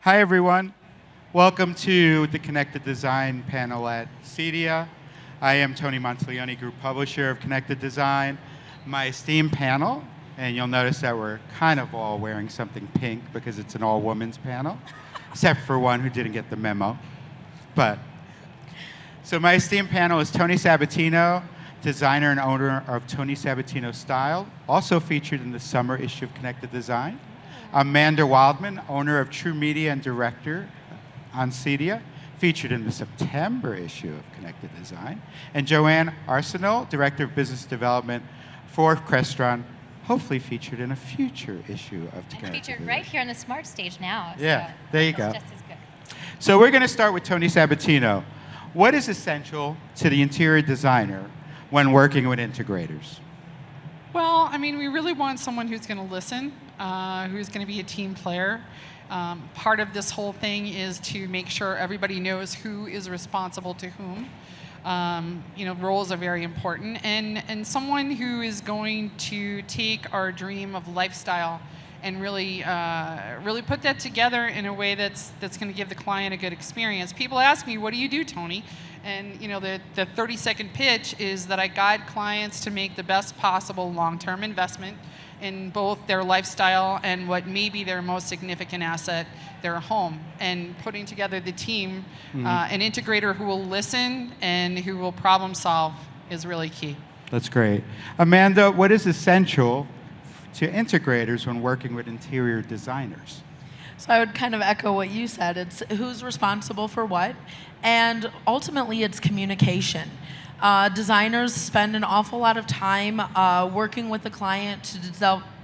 Hi, everyone. Welcome to the Connected Design panel at CEDIA. I am Tony Monteleone, Group Publisher of Connected Design. My esteemed panel, and you'll notice that we're kind of all wearing something pink because it's an all-women's panel, except for one who didn't get the memo. So my esteemed panel is Tony Sabatino, designer and owner of Tony Sabatino Style, also featured in the summer issue of Connected Design. Amanda Wildman, owner of True Media and director on CEDIA, featured in the September issue of Connected Design. And Joanne Arsenal, director of business development for Crestron, hopefully featured in a future issue of Connected Design. Featured right here on the Smart stage now. Yeah, so there you go. Just as good. So we're going to start with Tony Sabatino. What is essential to the interior designer when working with integrators? Well, I mean, we really want someone who's going to listen, who's going to be a team player. Part of this whole thing is to make sure everybody knows who is responsible to whom. Roles are very important. And someone who is going to take our dream of lifestyle and really put that together in a way that's going to give the client a good experience. People ask me, what do you do, Tony? And the 30-second pitch is that I guide clients to make the best possible long-term investment in both their lifestyle and what may be their most significant asset, their home. And putting together the team, an integrator who will listen and who will problem solve is really key. That's great. Amanda, what is essential to integrators when working with interior designers? So I would kind of echo what you said. It's who's responsible for what, and ultimately it's communication. Designers spend an awful lot of time working with the client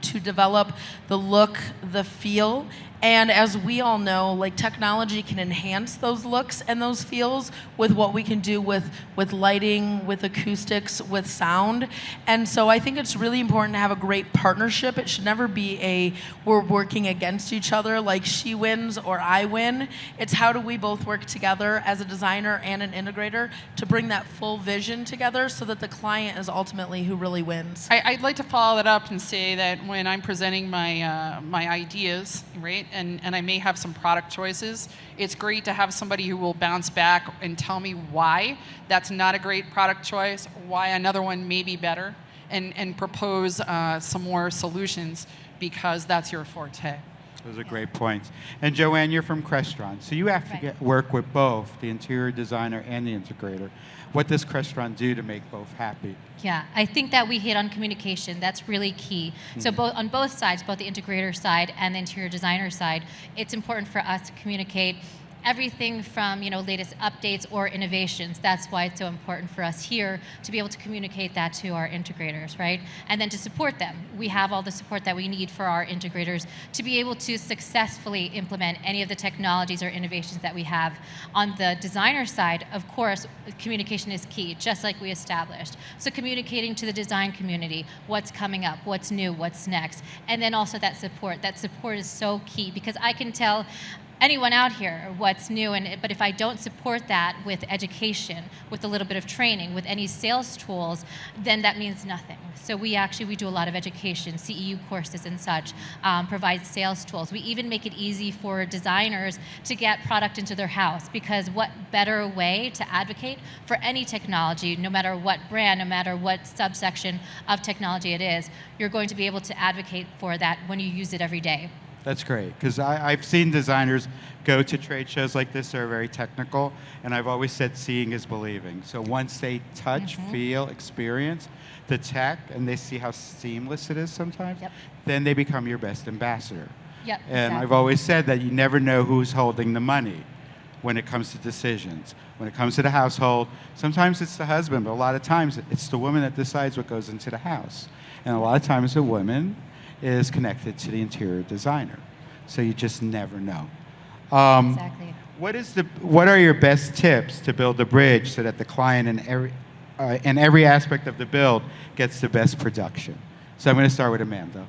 to develop the look, the feel, and as we all know, like technology can enhance those looks and those feels with what we can do with lighting, with acoustics, with sound. And so I think it's really important to have a great partnership. It should never be we're working against each other, like she wins or I win. It's how do we both work together as a designer and an integrator to bring that full vision together so that the client is ultimately who really wins. I'd like to follow that up and say that when I'm presenting my ideas, right, and I may have some product choices, it's great to have somebody who will bounce back and tell me why that's not a great product choice, why another one may be better, and propose some more solutions because that's your forte. Those are great points. And Joanne, you're from Crestron, so you have to work with both the interior designer and the integrator. What does Crestron do to make both happy? Yeah, I think that we hit on communication. That's really key. So on both sides, both the integrator side and the interior designer side, it's important for us to communicate everything from latest updates or innovations. That's why it's so important for us here to be able to communicate that to our integrators, right? And then to support them. We have all the support that we need for our integrators to be able to successfully implement any of the technologies or innovations that we have. On the designer side, of course, communication is key, just like we established. So communicating to the design community, what's coming up, what's new, what's next, and then also that support. That support is so key because I can tell anyone out here what's new, but if I don't support that with education, with a little bit of training, with any sales tools, then that means nothing. So we do a lot of education, CEU courses and such, provide sales tools. We even make it easy for designers to get product into their house because what better way to advocate for any technology, no matter what brand, no matter what subsection of technology it is, you're going to be able to advocate for that when you use it every day. That's great, because I've seen designers go to trade shows like this that are very technical, and I've always said seeing is believing. So once they touch, feel, experience the tech, and they see how seamless it is sometimes, then they become your best ambassador. Yep, and exactly. I've always said that you never know who's holding the money when it comes to decisions. When it comes to the household, sometimes it's the husband, but a lot of times it's the woman that decides what goes into the house. And a lot of times the woman is connected to the interior designer. So you just never know. Exactly. What are your best tips to build a bridge so that the client in every aspect of the build gets the best production? So I'm going to start with Amanda.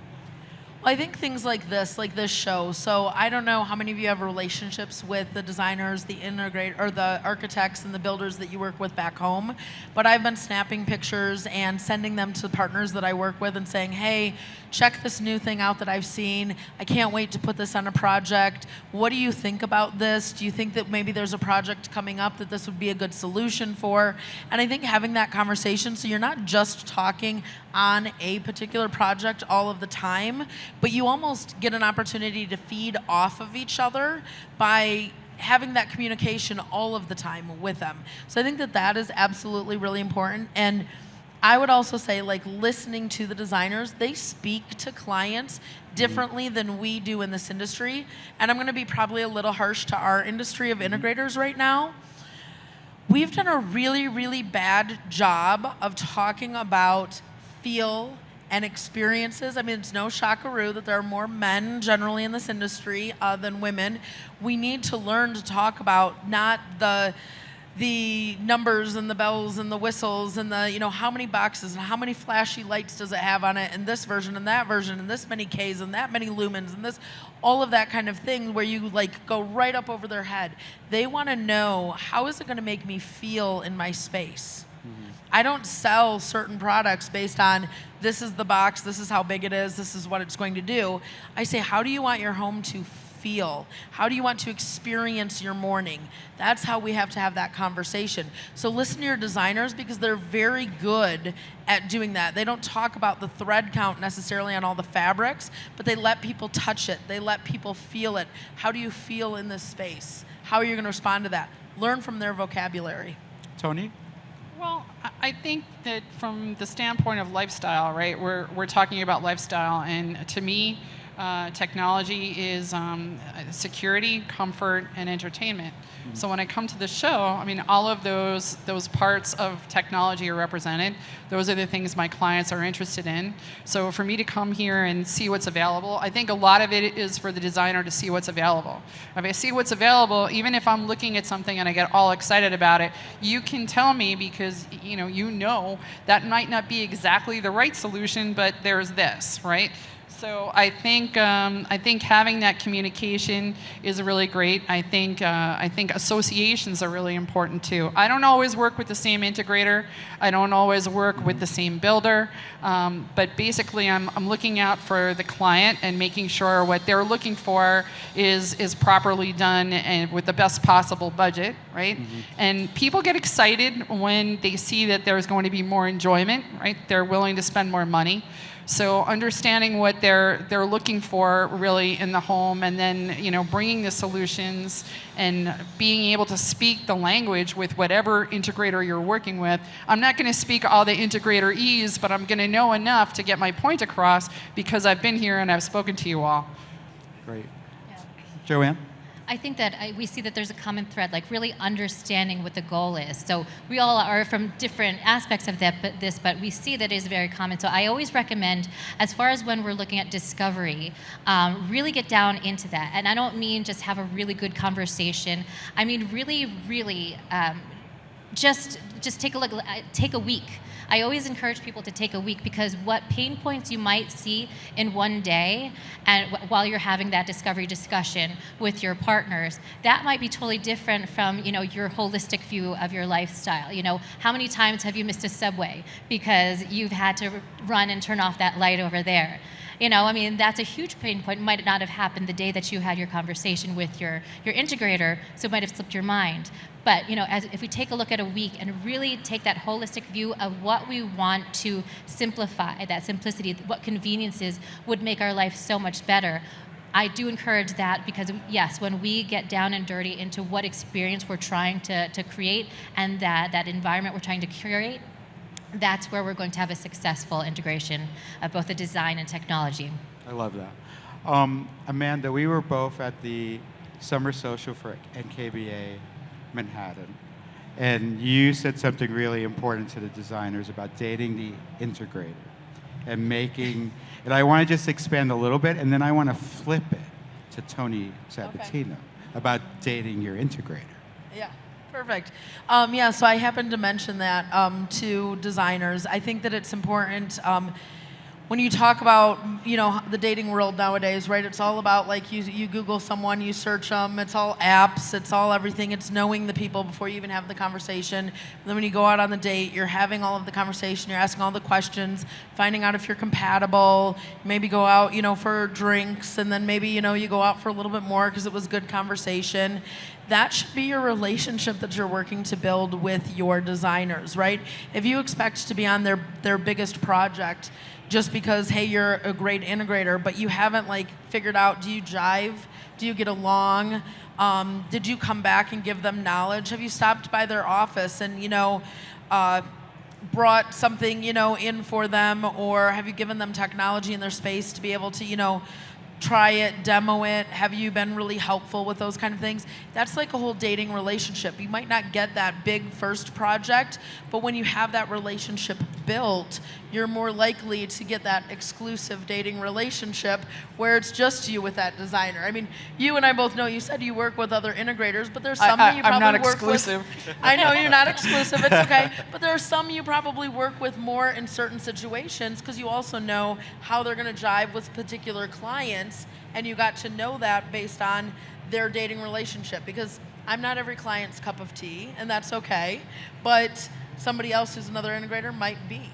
Well, I think things like this show. So I don't know how many of you have relationships with the designers, the integrator, or the architects and the builders that you work with back home. But I've been snapping pictures and sending them to partners that I work with and saying, hey, check this new thing out that I've seen. I can't wait to put this on a project. What do you think about this? Do you think that maybe there's a project coming up that this would be a good solution for? And I think having that conversation, so you're not just talking on a particular project all of the time, but you almost get an opportunity to feed off of each other by having that communication all of the time with them. So I think that that is absolutely really important. And I would also say, like, listening to the designers, they speak to clients differently than we do in this industry. And I'm going to be probably a little harsh to our industry of integrators right now. We've done a really, really bad job of talking about feel and experiences. I mean, it's no shockaroo that there are more men generally in this industry than women. We need to learn to talk about not the numbers and the bells and the whistles and the, how many boxes and how many flashy lights does it have on it, and this version and that version and this many Ks and that many lumens and this, all of that kind of thing where you go right up over their head. They want to know, how is it going to make me feel in my space? I don't sell certain products based on this is the box, this is how big it is, this is what it's going to do. I say, how do you want your home to feel? How do you want to experience your morning? That's how we have to have that conversation. So listen to your designers, because they're very good at doing that. They don't talk about the thread count necessarily on all the fabrics, but they let people touch it. They let people feel it. How do you feel in this space? How are you going to respond to that? Learn from their vocabulary. Tony? Well, I think that from the standpoint of lifestyle, right, we're talking about lifestyle, and to me, technology is security, comfort, and entertainment. So when I come to the show, I mean, all of those parts of technology are represented. Those are the things my clients are interested in. So for me to come here and see what's available, I think a lot of it is for the designer to see what's available. If I see what's available, even if I'm looking at something and I get all excited about it, you can tell me, because you know that might not be exactly the right solution, but there's this, right? So I think having that communication is really great. I think associations are really important too. I don't always work with the same integrator. I don't always work with the same builder. But basically, I'm looking out for the client and making sure what they're looking for is properly done and with the best possible budget, right? And people get excited when they see that there's going to be more enjoyment, right? They're willing to spend more money. So understanding what they're looking for really in the home, and then bringing the solutions and being able to speak the language with whatever integrator you're working with. I'm not going to speak all the integrator-ese, but I'm going to know enough to get my point across because I've been here and I've spoken to you all. Great. Yeah. Joanne? I think that we see that there's a common thread, like really understanding what the goal is. So we all are from different aspects of but we see that it is very common. So I always recommend, as far as when we're looking at discovery, really get down into that. And I don't mean just have a really good conversation. I mean really, really just take a look, take a week. I always encourage people to take a week, because what pain points you might see in one day, and while you're having that discovery discussion with your partners, that might be totally different from your holistic view of your lifestyle. How many times have you missed a subway because you've had to run and turn off that light over there? That's a huge pain point. It might not have happened the day that you had your conversation with your integrator, so it might have slipped your mind. But if we take a look at a week and really take that holistic view of what we want to simplify, that simplicity, what conveniences would make our life so much better, I do encourage that, because yes, when we get down and dirty into what experience we're trying to create and that environment we're trying to curate, that's where we're going to have a successful integration of both the design and technology. I love that. Amanda, we were both at the Summer Social for NKBA Manhattan, and you said something really important to the designers about dating the integrator and and I want to just expand a little bit, and then I want to flip it to Tony Sabatino about dating your integrator. Yeah. Perfect. So I happened to mention that to designers. I think that it's important. when you talk about, the dating world nowadays, right? It's all about like you Google someone, you search them. It's all apps. It's all everything. It's knowing the people before you even have the conversation. And then when you go out on the date, you're having all of the conversation. You're asking all the questions, finding out if you're compatible. Maybe go out, for drinks, and then maybe you go out for a little bit more because it was good conversation. That should be your relationship that you're working to build with your designers, right? If you expect to be on their biggest project just because, hey, you're a great integrator, but you haven't figured out, do you jive? Do you get along? Did you come back and give them knowledge? Have you stopped by their office and, brought something, in for them? Or have you given them technology in their space to be able to, try it, demo it? Have you been really helpful with those kind of things? That's like a whole dating relationship. You might not get that big first project, but when you have that relationship built, you're more likely to get that exclusive dating relationship where it's just you with that designer. I mean, you and I both know, you said you work with other integrators, but there's some you probably I'm not work exclusive. with. I know you're not exclusive, it's okay. But there are some you probably work with more in certain situations because you also know how they're gonna jive with particular clients, and you got to know that based on their dating relationship. Because I'm not every client's cup of tea, and that's okay, but somebody else who's another integrator might be.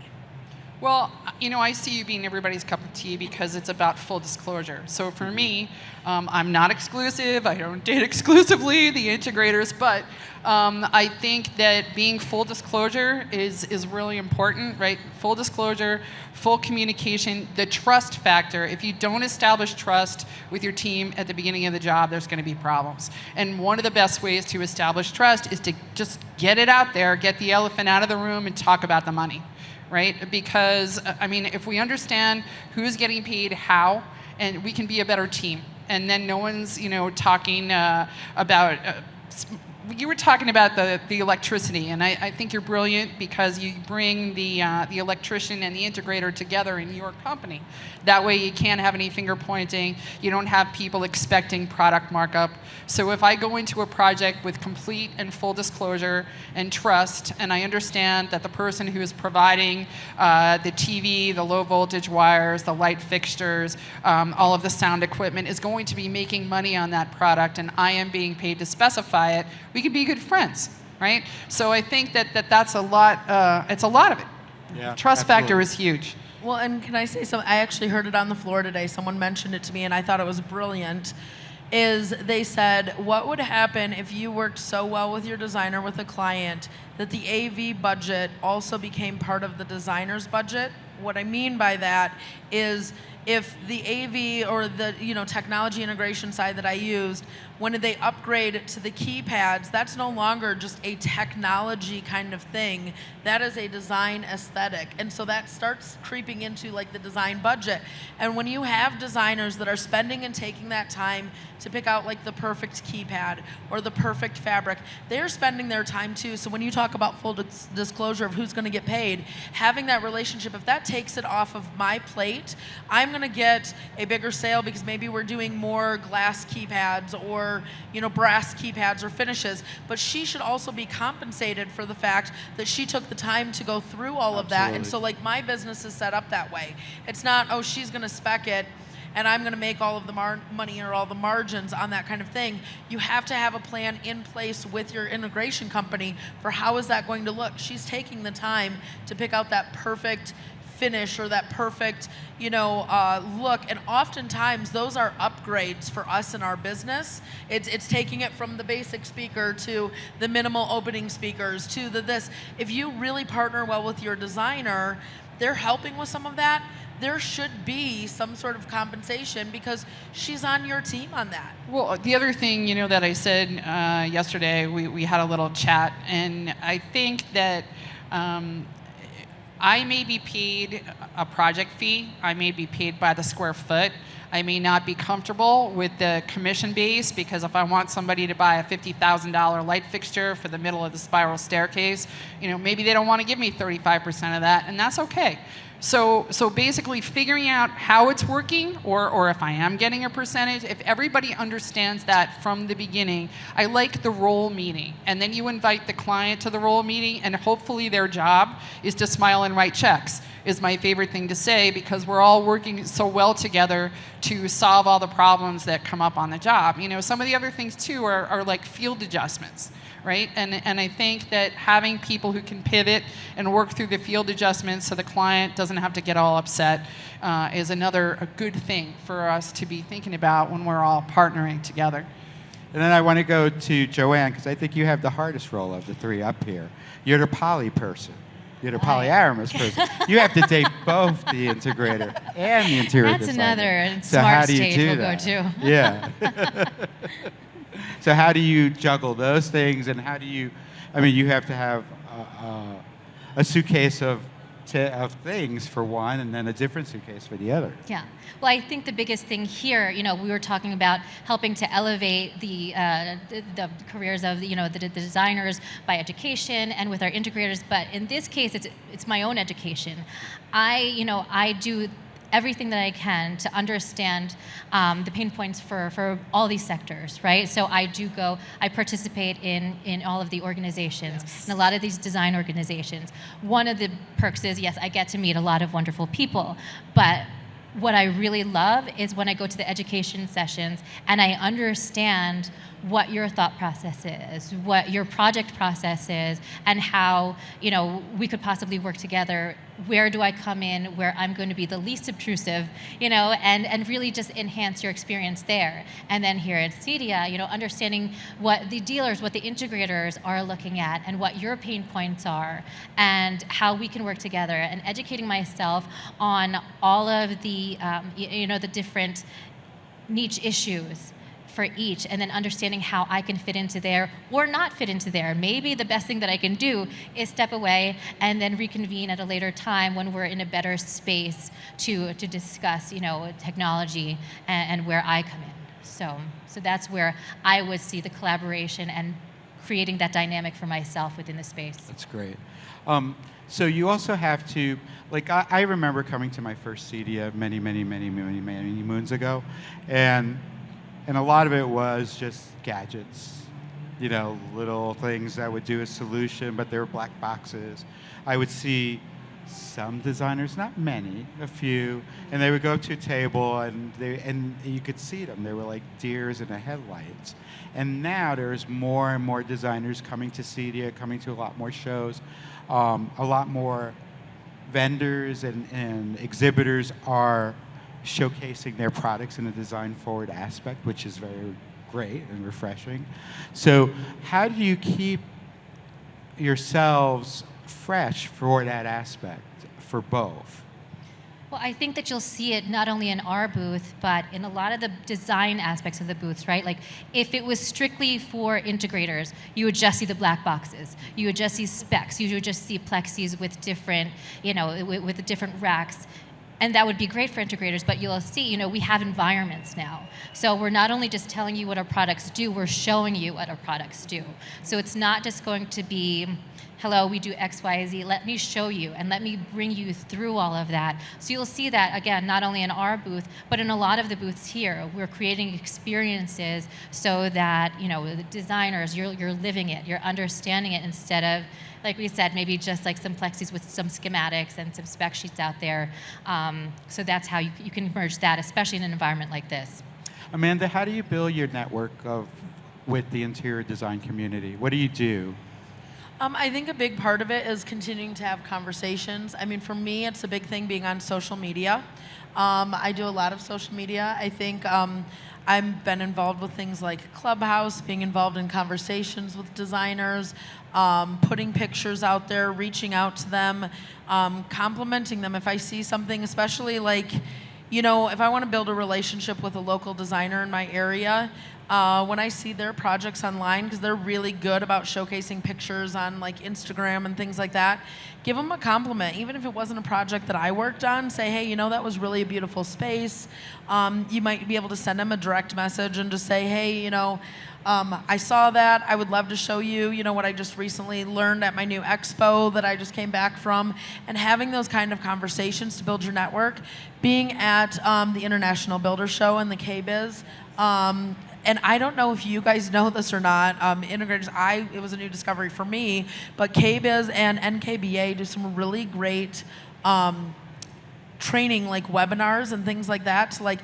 Well, I see you being everybody's cup of tea because it's about full disclosure. So for me, I'm not exclusive. I don't date exclusively the integrators, but I think that being full disclosure is really important, right? Full disclosure, full communication, the trust factor. If you don't establish trust with your team at the beginning of the job, there's going to be problems. And one of the best ways to establish trust is to just get it out there, get the elephant out of the room, and talk about the money. Right? Because, if we understand who's getting paid how, and we can be a better team. And then no one's, talking about, you were talking about the electricity, and I think you're brilliant because you bring the electrician and the integrator together in your company. That way you can't have any finger pointing. You don't have people expecting product markup. So if I go into a project with complete and full disclosure and trust, and I understand that the person who is providing the TV, the low voltage wires, the light fixtures, all of the sound equipment is going to be making money on that product, and I am being paid to specify it, we could be good friends, right? So I think that's a lot, it's a lot of it. Yeah, Trust factor absolutely. is huge. Well, and can I say something? I actually heard it on the floor today. Someone mentioned it to me, and I thought it was brilliant. Is they said, what would happen if you worked so well with your designer, with a client, that the AV budget also became part of the designer's budget? What I mean by that is if the AV or the technology integration side that I used, when they upgrade to the keypads, that's no longer just a technology kind of thing. That is a design aesthetic. And so that starts creeping into the design budget. And when you have designers that are spending and taking that time to pick out the perfect keypad or the perfect fabric, they're spending their time too. So when you talk about full disclosure of who's going to get paid, having that relationship, if that takes it off of my plate, I'm going to get a bigger sale because maybe we're doing more glass keypads or brass keypads or finishes, but she should also be compensated for the fact that she took the time to go through all of that. And so my business is set up that way. It's not, oh, she's going to spec it and I'm going to make all of the money or all the margins on that kind of thing. You have to have a plan in place with your integration company for how is that going to look. She's taking the time to pick out that perfect finish or that perfect, look. And oftentimes those are upgrades for us in our business. It's taking it from the basic speaker to the minimal opening speakers to this. If you really partner well with your designer, they're helping with some of that. There should be some sort of compensation because she's on your team on that. Well, the other thing, that I said yesterday, we had a little chat, and I think that I may be paid a project fee. I may be paid by the square foot. I may not be comfortable with the commission base because if I want somebody to buy a $50,000 light fixture for the middle of the spiral staircase, maybe they don't want to give me 35% of that, and that's okay. So basically figuring out how it's working, or if I am getting a percentage, if everybody understands that from the beginning. I like the role meeting, and then you invite the client to the role meeting, and hopefully their job is to smile and write checks, is my favorite thing to say, because we're all working so well together to solve all the problems that come up on the job. You know, some of the other things too are like field adjustments. Right? And I think that having people who can pivot and work through the field adjustments so the client doesn't have to get all upset is a good thing for us to be thinking about when we're all partnering together. And then I want to go to Joanne, because I think you have the hardest role of the three up here. You're the poly person. You're the polyamorous person. You have to date both the integrator and the interior That's designer. another So smart how do you stage do we'll that? go to. Yeah. So how do you juggle those things, and how do you? I mean, you have to have a suitcase of things for one, and then a different suitcase for the other. Yeah. Well, I think the biggest thing here, you know, we were talking about helping to elevate the careers of, you know, the designers by education and with our integrators. But in this case, it's my own education. I do everything that I can to understand the pain points for all these sectors, right? So I participate in all of the organizations, Yes. in a lot of these design organizations. One of the perks is, yes, I get to meet a lot of wonderful people, but what I really love is when I go to the education sessions and I understand what your thought process is, what your project process is, and how, you know, we could possibly work together. Where do I come in where I'm going to be the least obtrusive, you know, and really just enhance your experience there. And then here at CEDIA, you know, understanding what the dealers, what the integrators are looking at, and what your pain points are, and how we can work together, and educating myself on all of the, you know, the different niche issues for each, and then understanding how I can fit into there or not fit into there. Maybe the best thing that I can do is step away and then reconvene at a later time when we're in a better space to discuss, you know, technology and where I come in. So that's where I would see the collaboration and creating that dynamic for myself within the space. That's great. So you also have to, like, I remember coming to my first CEDIA many moons ago, and a lot of it was just gadgets, you know, little things that would do a solution, but they were black boxes. I would see some designers, not many, a few, and they would go up to a table, and you could see them. They were like deers in the headlights. And now there's more and more designers coming to CEDIA, coming to a lot more shows. A lot more vendors and exhibitors are showcasing their products in a design-forward aspect, which is very great and refreshing. So how do you keep yourselves fresh for that aspect, for both? Well, I think that you'll see it not only in our booth, but in a lot of the design aspects of the booths, right? Like, if it was strictly for integrators, you would just see the black boxes. You would just see specs. You would just see plexis with different, you know, with the different racks. And that would be great for integrators, but you'll see, you know, we have environments now. So we're not only just telling you what our products do, we're showing you what our products do. So it's not just going to be, hello, we do X, Y, Z, let me show you, and let me bring you through all of that. So you'll see that, again, not only in our booth, but in a lot of the booths here. We're creating experiences so that, you know, the designers, you're living it, you're understanding it, instead of, like we said, maybe just like some plexis with some schematics and some spec sheets out there. So that's how you can merge that, especially in an environment like this. Amanda, how do you build your network with the interior design community? What do you do? I think a big part of it is continuing to have conversations. I mean, for me, it's a big thing being on social media. I do a lot of social media. I think I've been involved with things like Clubhouse, being involved in conversations with designers, putting pictures out there, reaching out to them, complimenting them. If I see something, especially like, you know, if I want to build a relationship with a local designer in my area, when I see their projects online, because they're really good about showcasing pictures on like Instagram and things like that, give them a compliment. Even if it wasn't a project that I worked on, say, hey, you know, that was really a beautiful space. You might be able to send them a direct message and just say, hey, you know, I saw that. I would love to show you, you know, what I just recently learned at my new expo that I just came back from. And having those kind of conversations to build your network. Being at the International Builder Show and the KBIZ, and I don't know if you guys know this or not, integrators, it was a new discovery for me, but KBIZ and NKBA do some really great training, like webinars and things like that, to like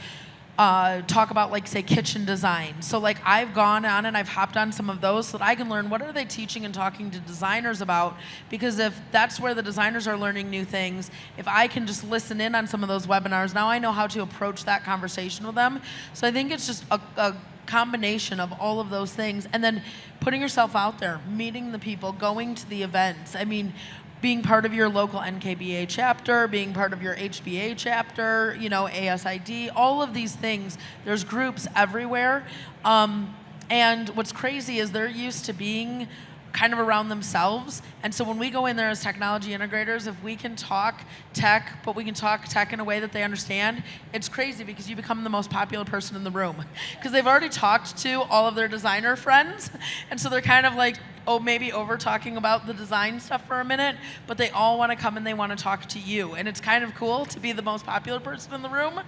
talk about, like, say, kitchen design. So like I've gone on and I've hopped on some of those so that I can learn what are they teaching and talking to designers about, because if that's where the designers are learning new things, if I can just listen in on some of those webinars, now I know how to approach that conversation with them. So I think it's just a combination of all of those things, and then putting yourself out there, meeting the people, going to the events. I mean, being part of your local NKBA chapter, being part of your HBA chapter, you know, ASID, all of these things. There's groups everywhere. And what's crazy is they're used to being kind of around themselves. And so when we go in there as technology integrators, if we can talk tech, but we can talk tech in a way that they understand, it's crazy because you become the most popular person in the room. Because they've already talked to all of their designer friends. And so they're kind of like, oh, maybe over talking about the design stuff for a minute, but they all want to come and they want to talk to you. And it's kind of cool to be the most popular person in the room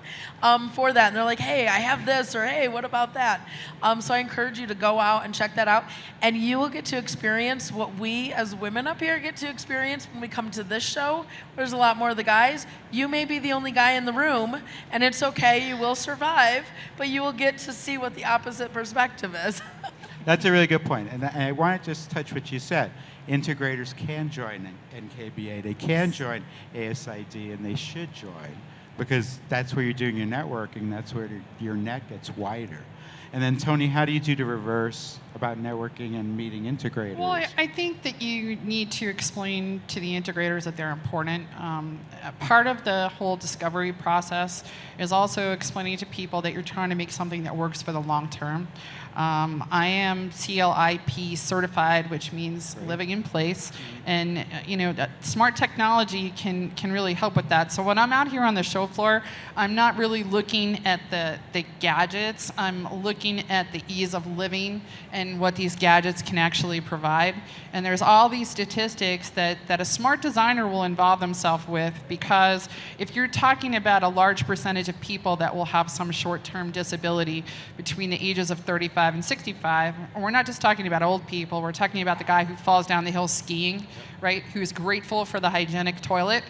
for that. And they're like, hey, I have this, or hey, what about that? So I encourage you to go out and check that out. And you will get to experience what we as women up here get to experience when we come to this show. There's a lot more of the guys. You may be the only guy in the room, and it's okay, you will survive, but you will get to see what the opposite perspective is. That's a really good point. And I want to just touch what you said. Integrators can join NKBA. They can join ASID, and they should join, because that's where you're doing your networking. That's where your net gets wider. And then, Tony, how do you do the reverse about networking and meeting integrators? Well, I think that you need to explain to the integrators that they're important. Part of the whole discovery process is also explaining to people that you're trying to make something that works for the long term. I am CLIP certified, which means living in place, and you know, smart technology can really help with that. So when I'm out here on the show floor, I'm not really looking at the gadgets. I'm looking at the ease of living and what these gadgets can actually provide. And there's all these statistics that a smart designer will involve themselves with, because if you're talking about a large percentage of people that will have some short-term disability between the ages of 35 and 65, and we're not just talking about old people, we're talking about the guy who falls down the hill skiing, right, who's grateful for the hygienic toilet.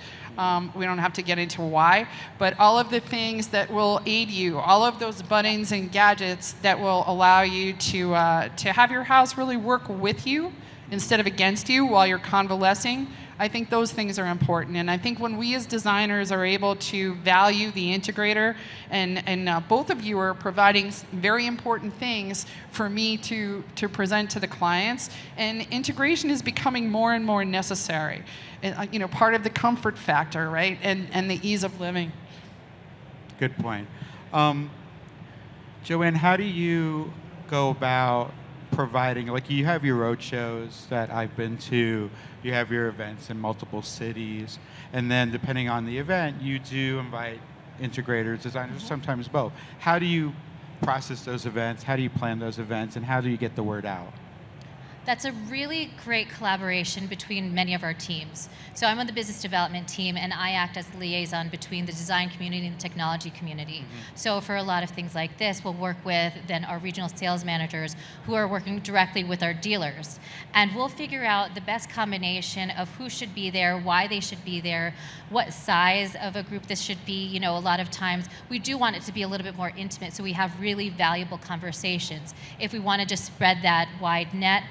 We don't have to get into why, but all of the things that will aid you, all of those buttons and gadgets that will allow you to have your house really work with you instead of against you while you're convalescing, I think those things are important. And I think when we as designers are able to value the integrator, and both of you are providing very important things for me to present to the clients, and integration is becoming more and more necessary. And, you know, part of the comfort factor, right, and the ease of living. Good point. Joanne, how do you go about providing, like, you have your road shows that I've been to, you have your events in multiple cities, and then depending on the event, you do invite integrators, designers, sometimes both. How do you process those events? How do you plan those events? And how do you get the word out? That's a really great collaboration between many of our teams. So I'm on the business development team, and I act as the liaison between the design community and the technology community. So for a lot of things like this, we'll work with then our regional sales managers who are working directly with our dealers. And we'll figure out the best combination of who should be there, why they should be there, what size of a group this should be. You know, a lot of times we do want it to be a little bit more intimate, so we have really valuable conversations. If we want to just spread that wide net,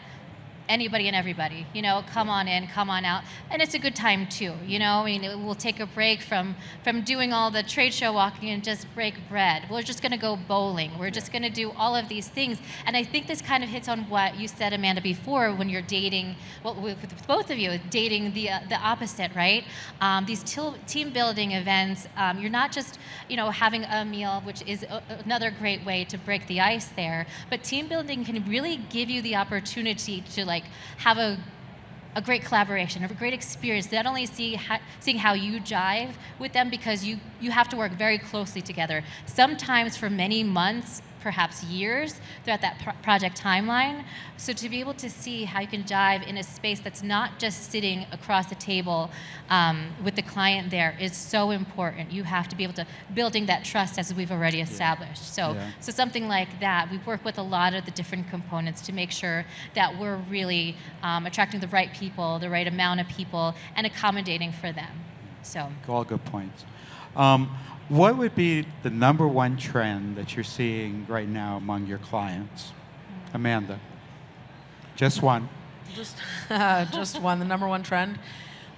anybody and everybody, come on in, come on out. And it's a good time too, I mean, we'll take a break from doing all the trade show walking and just break bread. We're just gonna go bowling. We're just gonna do all of these things. And I think this kind of hits on what you said, Amanda, before when you're dating, well, with both of you, dating the opposite, right? These team building events, you're not just, having a meal, which is another great way to break the ice there, but team building can really give you the opportunity to have a great collaboration, a great experience, not only seeing how you jive with them, because you have to work very closely together, sometimes for many months, perhaps years throughout that project timeline. So to be able to see how you can jive in a space that's not just sitting across the table with the client there is so important. You have to be able to building that trust as we've already established. So something like that, we work with a lot of the different components to make sure that we're really attracting the right people, the right amount of people, and accommodating for them. So all good points. What would be the number one trend that you're seeing right now among your clients? Amanda, just one. Just one, the number one trend.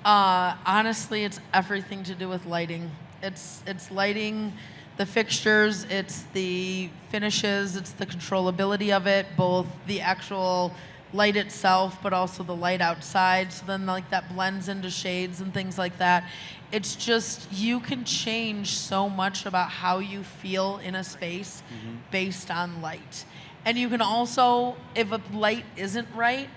Honestly, it's everything to do with lighting. It's lighting, the fixtures, it's the finishes, it's the controllability of it, both the actual light itself, but also the light outside. So then that blends into shades and things like that. It's just, you can change so much about how you feel in a space based on light. And you can also, if a light isn't right,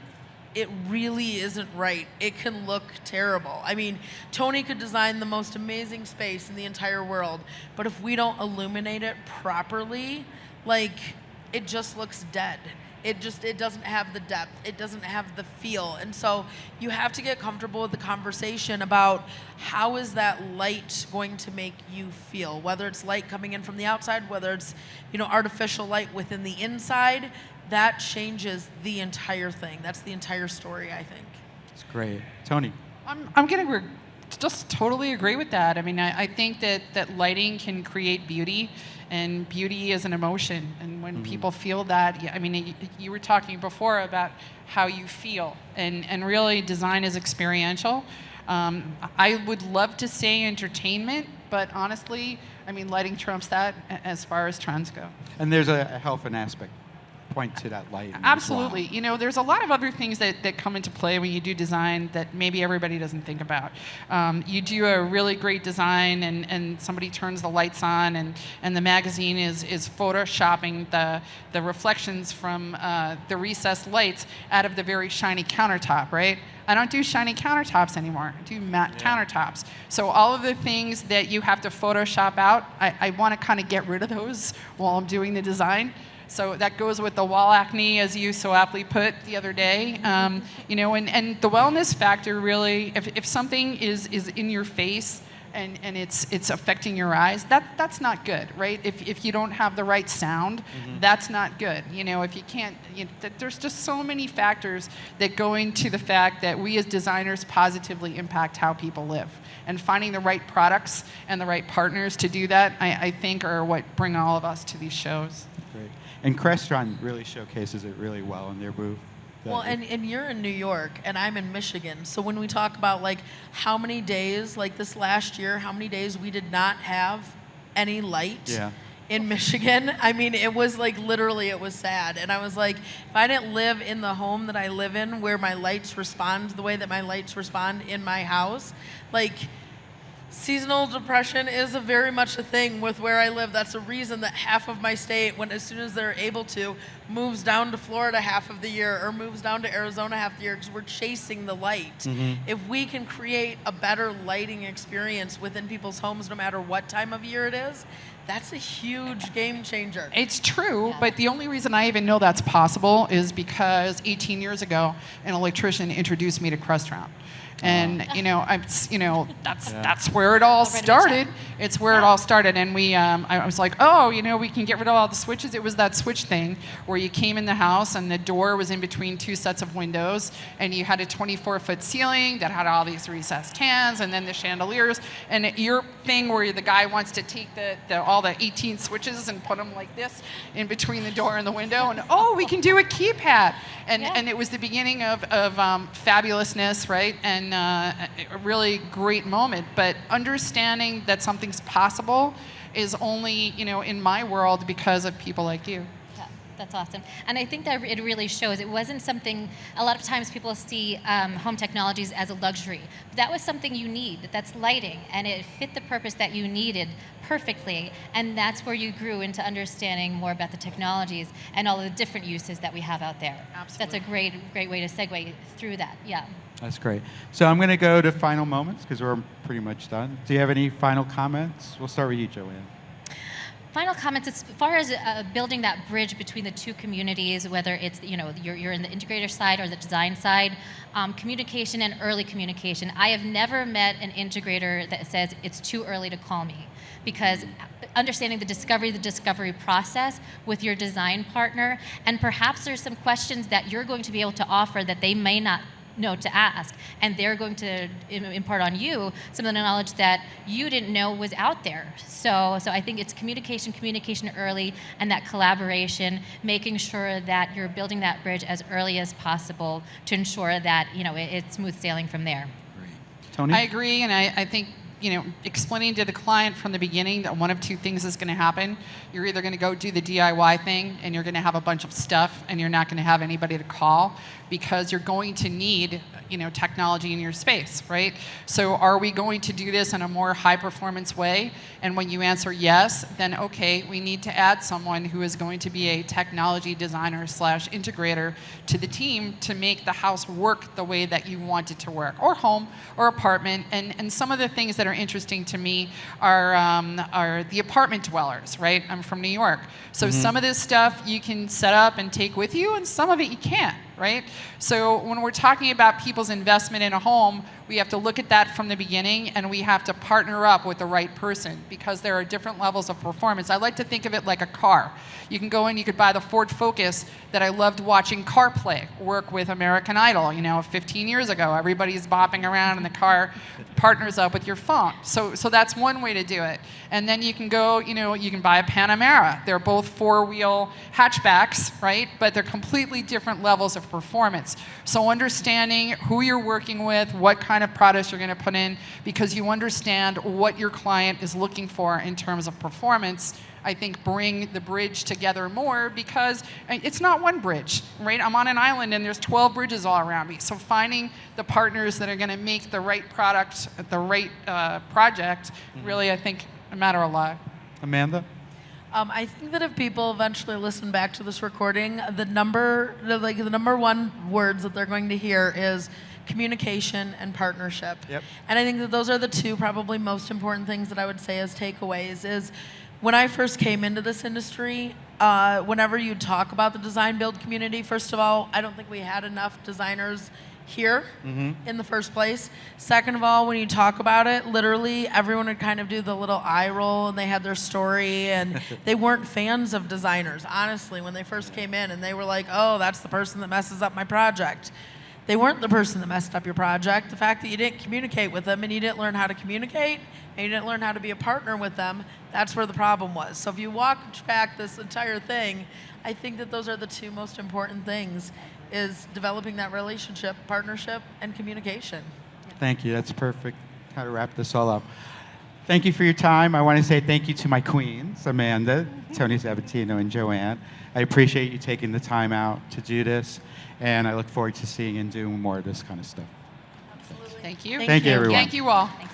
it really isn't right. It can look terrible. I mean, Tony could design the most amazing space in the entire world, but if we don't illuminate it properly, it just looks dead. It doesn't have the depth. It doesn't have the feel. And so you have to get comfortable with the conversation about how is that light going to make you feel, whether it's light coming in from the outside, whether it's, artificial light within the inside. That changes the entire thing. That's the entire story, I think. That's great. Tony. I'm going to just totally agree with that. I mean, I think that lighting can create beauty, and beauty is an emotion. And when people feel that, I mean, you were talking before about how you feel, and really design is experiential. I would love to say entertainment, but honestly, I mean, lighting trumps that as far as trends go. And there's a health and aspect point to that light. Absolutely. There's a lot of other things that come into play when you do design that maybe everybody doesn't think about. You do a really great design and somebody turns the lights on and the magazine is photoshopping the reflections from the recessed lights out of the very shiny countertop, right? I don't do shiny countertops anymore. I do matte countertops. So all of the things that you have to Photoshop out, I want to kind of get rid of those while I'm doing the design. So that goes with the wall acne, as you so aptly put the other day. And the wellness factor really, if something is in your face and it's affecting your eyes, that's not good, right? If you don't have the right sound, that's not good. If you can't, there's just so many factors that go into the fact that we as designers positively impact how people live. And finding the right products and the right partners to do that, I think, are what bring all of us to these shows. Great. And Crestron really showcases it really well in their booth. Well, and you're in New York, and I'm in Michigan. So when we talk about how many days, this last year, how many days we did not have any light in Michigan, I mean, it was literally, it was sad. And I was if I didn't live in the home that I live in, where my lights respond the way that my lights respond in my house, seasonal depression is very much a thing with where I live. That's a reason that half of my state, as soon as they're able to, moves down to Florida half of the year or moves down to Arizona half the year, because we're chasing the light. If we can create a better lighting experience within people's homes, no matter what time of year it is, that's a huge game changer. It's true, but the only reason I even know that's possible is because 18 years ago, an electrician introduced me to Crestron. And that's where it all started. It's where it all started, and I was like, we can get rid of all the switches. It was that switch thing where you came in the house and the door was in between two sets of windows, and you had a 24-foot ceiling that had all these recessed cans, and then the chandeliers, and your thing where the guy wants to take all all the 18 switches and put them like this in between the door and the window, and oh, we can do a keypad. And it was the beginning of fabulousness, right? And a really great moment. But understanding that something's possible is only, in my world because of people like you. Yeah, that's awesome. And I think that it really shows. It wasn't something, a lot of times people see home technologies as a luxury. But that was something you need. That's lighting. And it fit the purpose that you needed perfectly. And that's where you grew into understanding more about the technologies and all of the different uses that we have out there. Absolutely. That's a great way to segue through that. Yeah. That's great. So I'm going to go to final moments because we're pretty much done. Do you have any final comments? We'll start with you, Joanne. Final comments as far as building that bridge between the two communities, whether it's you're in the integrator side or the design side, communication and early communication. I have never met an integrator that says it's too early to call me, because understanding the discovery process with your design partner, and perhaps there's some questions that you're going to be able to offer that they may not know to ask, and they're going to impart on you some of the knowledge that you didn't know was out there. So I think it's communication early, and that collaboration, making sure that you're building that bridge as early as possible to ensure that it's smooth sailing from there. Great. Tony? I agree, and I think explaining to the client from the beginning that one of two things is going to happen. You're either going to go do the DIY thing, and you're going to have a bunch of stuff, and you're not going to have anybody to call, because you're going to need technology in your space, right? So are we going to do this in a more high performance way? And when you answer yes, then okay, we need to add someone who is going to be a technology designer / integrator to the team to make the house work the way that you want it to work, or home or apartment. And some of the things that are interesting to me are the apartment dwellers, right? I'm from New York. So some of this stuff you can set up and take with you, and some of it you can't, right? So when we're talking about people's investment in a home, we have to look at that from the beginning, and we have to partner up with the right person, because there are different levels of performance. I like to think of it like a car. You can go in, you could buy the Ford Focus that I loved watching CarPlay work with American Idol, 15 years ago. Everybody's bopping around, and the car partners up with your phone. So that's one way to do it. And then you can go, you can buy a Panamera. They're both four-wheel hatchbacks, right? But they're completely different levels of performance. So understanding who you're working with, what kind of products you're going to put in, because you understand what your client is looking for in terms of performance, I think bring the bridge together more, because it's not one bridge, right? I'm on an island and there's 12 bridges all around me. So finding the partners that are going to make the right product, the right project, really, I think, matter a lot. Amanda? I think that if people eventually listen back to this recording, the number one words that they're going to hear is communication and partnership. Yep. And I think that those are the two probably most important things that I would say as takeaways. Is when I first came into this industry, whenever you talk about the design build community, first of all, I don't think we had enough designers here in the first place. Second of all, when you talk about it, literally everyone would kind of do the little eye roll, and they had their story, and they weren't fans of designers, honestly, when they first came in, and they were like, oh, that's the person that messes up my project. They weren't the person that messed up your project. The fact that you didn't communicate with them, and you didn't learn how to communicate, and you didn't learn how to be a partner with them, that's where the problem was. So if you watch back this entire thing, I think that those are the two most important things, is developing that relationship, partnership, and communication. Thank you. That's perfect. How to wrap this all up. Thank you for your time. I want to say thank you to my queens, Amanda, Tony Sabatino, and Joanne. I appreciate you taking the time out to do this, and I look forward to seeing and doing more of this kind of stuff. Absolutely. Thank you. Thank you, everyone. Thank you all. Thanks.